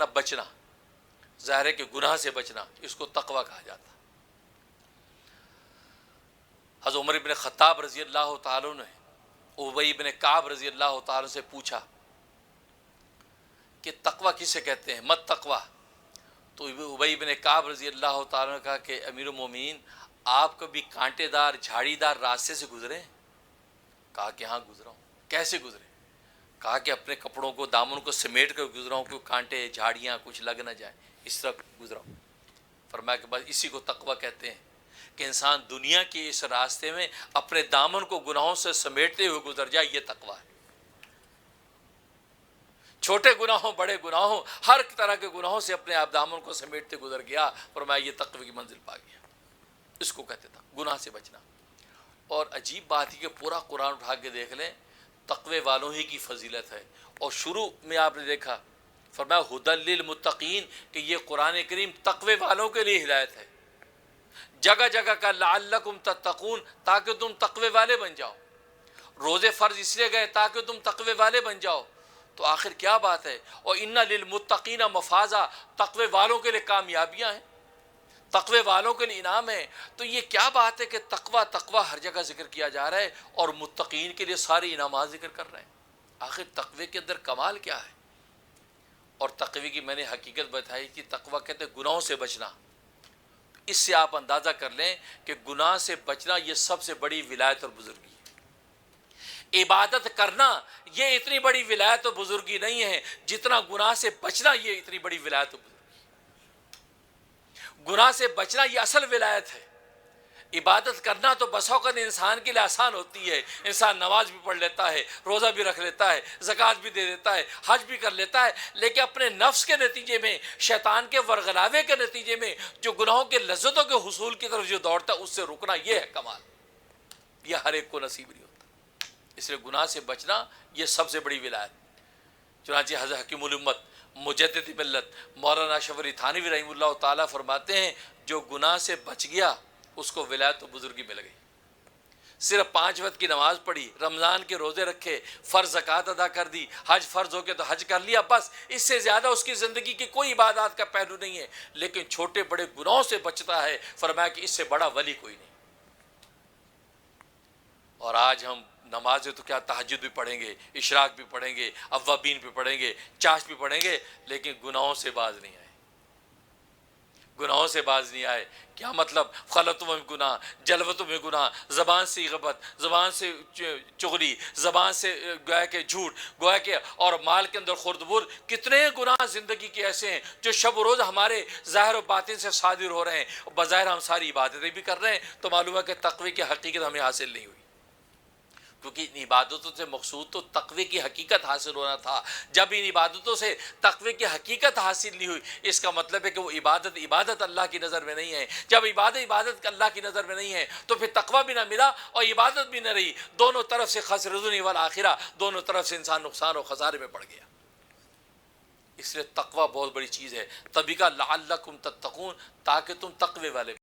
بچنا، ظاہر ہے کہ گناہ سے بچنا، اس کو تقوی کہا جاتا۔ حضرت عمر بن خطاب رضی اللہ تعالیٰ نے ابی بن کعب رضی اللہ تعالیٰ سے پوچھا کہ تقوی کسے کہتے ہیں، مت تقوی؟ تو ابی بن کعب رضی اللہ تعالیٰ نے کہا کہ امیر المومنین، آپ کبھی کانٹے دار جھاڑی دار راستے سے گزرے؟ کہا کہ ہاں گزرا ہوں۔ کیسے گزرے؟ کہا کہ اپنے کپڑوں کو، دامن کو سمیٹ کر گزرا ہوں کہ کانٹے جھاڑیاں کچھ لگ نہ جائے، اس طرح گزرا ہوں۔ فرمایا کہ بس اسی کو تقوی کہتے ہیں کہ انسان دنیا کے اس راستے میں اپنے دامن کو گناہوں سے سمیٹتے ہوئے گزر جائے، یہ تقوی ہے۔ چھوٹے گناہوں، بڑے گناہوں، ہر طرح کے گناہوں سے اپنے آپ دامن کو سمیٹتے گزر گیا، فرمایا یہ تقوی کی منزل پا گیا۔ اس کو کہتے تھا گناہ سے بچنا۔ اور عجیب بات ہے کہ پورا قرآن اٹھا کے دیکھ لیں، تقوی والوں ہی کی فضیلت ہے۔ اور شروع میں آپ نے دیکھا فرمایا ھدی للمتقین، کہ یہ قرآن کریم تقوی والوں کے لیے ہدایت ہے۔ جگہ جگہ کا لعلکم تتقون، تاکہ تم تقوی والے بن جاؤ۔ روزے فرض اس لیے گئے تاکہ تم تقوی والے بن جاؤ۔ تو آخر کیا بات ہے؟ اور ان للمتقین مفازا، تقوی والوں کے لیے کامیابیاں ہیں، تقوی والوں کے لیے انعام ہے۔ تو یہ کیا بات ہے کہ تقوی ہر جگہ ذکر کیا جا رہا ہے اور متقین کے لیے سارے انعامات ذکر کر رہے ہیں۔ آخر تقوی کے اندر کمال کیا ہے؟ اور تقوی کی میں نے حقیقت بتائی کہ تقوی کہتے ہیں گناہوں سے بچنا۔ اس سے آپ اندازہ کر لیں کہ گناہ سے بچنا یہ سب سے بڑی ولایت اور بزرگی ہے۔ عبادت کرنا یہ اتنی بڑی ولایت اور بزرگی نہیں ہے جتنا گناہ سے بچنا یہ اتنی بڑی ولایت اور بزرگی۔ گناہ سے بچنا یہ اصل ولایت ہے۔ عبادت کرنا تو بس اوقات انسان کے لیے آسان ہوتی ہے، انسان نماز بھی پڑھ لیتا ہے، روزہ بھی رکھ لیتا ہے، زکوٰۃ بھی دے دیتا ہے، حج بھی کر لیتا ہے، لیکن اپنے نفس کے نتیجے میں، شیطان کے ورغلاوے کے نتیجے میں جو گناہوں کے لذتوں کے حصول کی طرف جو دوڑتا ہے، اس سے رکنا یہ ہے کمال۔ یہ ہر ایک کو نصیب نہیں ہوتا۔ اس لیے گناہ سے بچنا یہ سب سے بڑی ولایت۔ چنانچہ حضرت حکیم الامت مجدد ملت مولانا اشرف علی تھانوی رحمہ اللہ تعالیٰ فرماتے ہیں جو گناہ سے بچ گیا اس کو ولایت و بزرگی مل گئی۔ صرف 5 وقت کی نماز پڑھی، رمضان کے روزے رکھے، فرض زکوٰۃ ادا کر دی، حج فرض ہو کے تو حج کر لیا، بس اس سے زیادہ اس کی زندگی کی کوئی عبادات کا پہلو نہیں ہے، لیکن چھوٹے بڑے گناہوں سے بچتا ہے، فرمایا کہ اس سے بڑا ولی کوئی نہیں۔ اور آج ہم نمازیں تو کیا، تہجد بھی پڑھیں گے، اشراق بھی پڑھیں گے، اوابین بھی پڑھیں گے، چاشت بھی پڑھیں گے، لیکن گناہوں سے باز نہیں آئے۔ گناہوں سے باز نہیں آئے۔ کیا مطلب؟ خلطوں میں گناہ، جلوتوں میں گناہ، زبان سے غیبت، زبان سے چغلی، زبان سے گویا کہ جھوٹ، گویا کہ اور مال کے اندر خردبرد، کتنے گناہ زندگی کے ایسے ہیں جو شب و روز ہمارے ظاہر و باطن سے صادر ہو رہے ہیں۔ بظاہر ہم ساری عبادتیں بھی کر رہے ہیں، تو معلوم ہے کہ تقوی کی حقیقت ہمیں حاصل نہیں ہوئی، کیونکہ ان عبادتوں سے مقصود تو تقوی کی حقیقت حاصل ہونا تھا۔ جب ان عبادتوں سے تقوی کی حقیقت حاصل نہیں ہوئی، اس کا مطلب ہے کہ وہ عبادت اللہ کی نظر میں نہیں ہے۔ جب عبادت اللہ کی نظر میں نہیں ہے تو پھر تقوی بھی نہ ملا اور عبادت بھی نہ رہی، دونوں طرف سے خسر دنیا والآخرہ، دونوں طرف سے انسان نقصان اور خسارے میں پڑ گیا۔ اس لیے تقوی بہت بڑی چیز ہے، تبھی کا لعلکم تتقون، تاکہ تم تقوی والے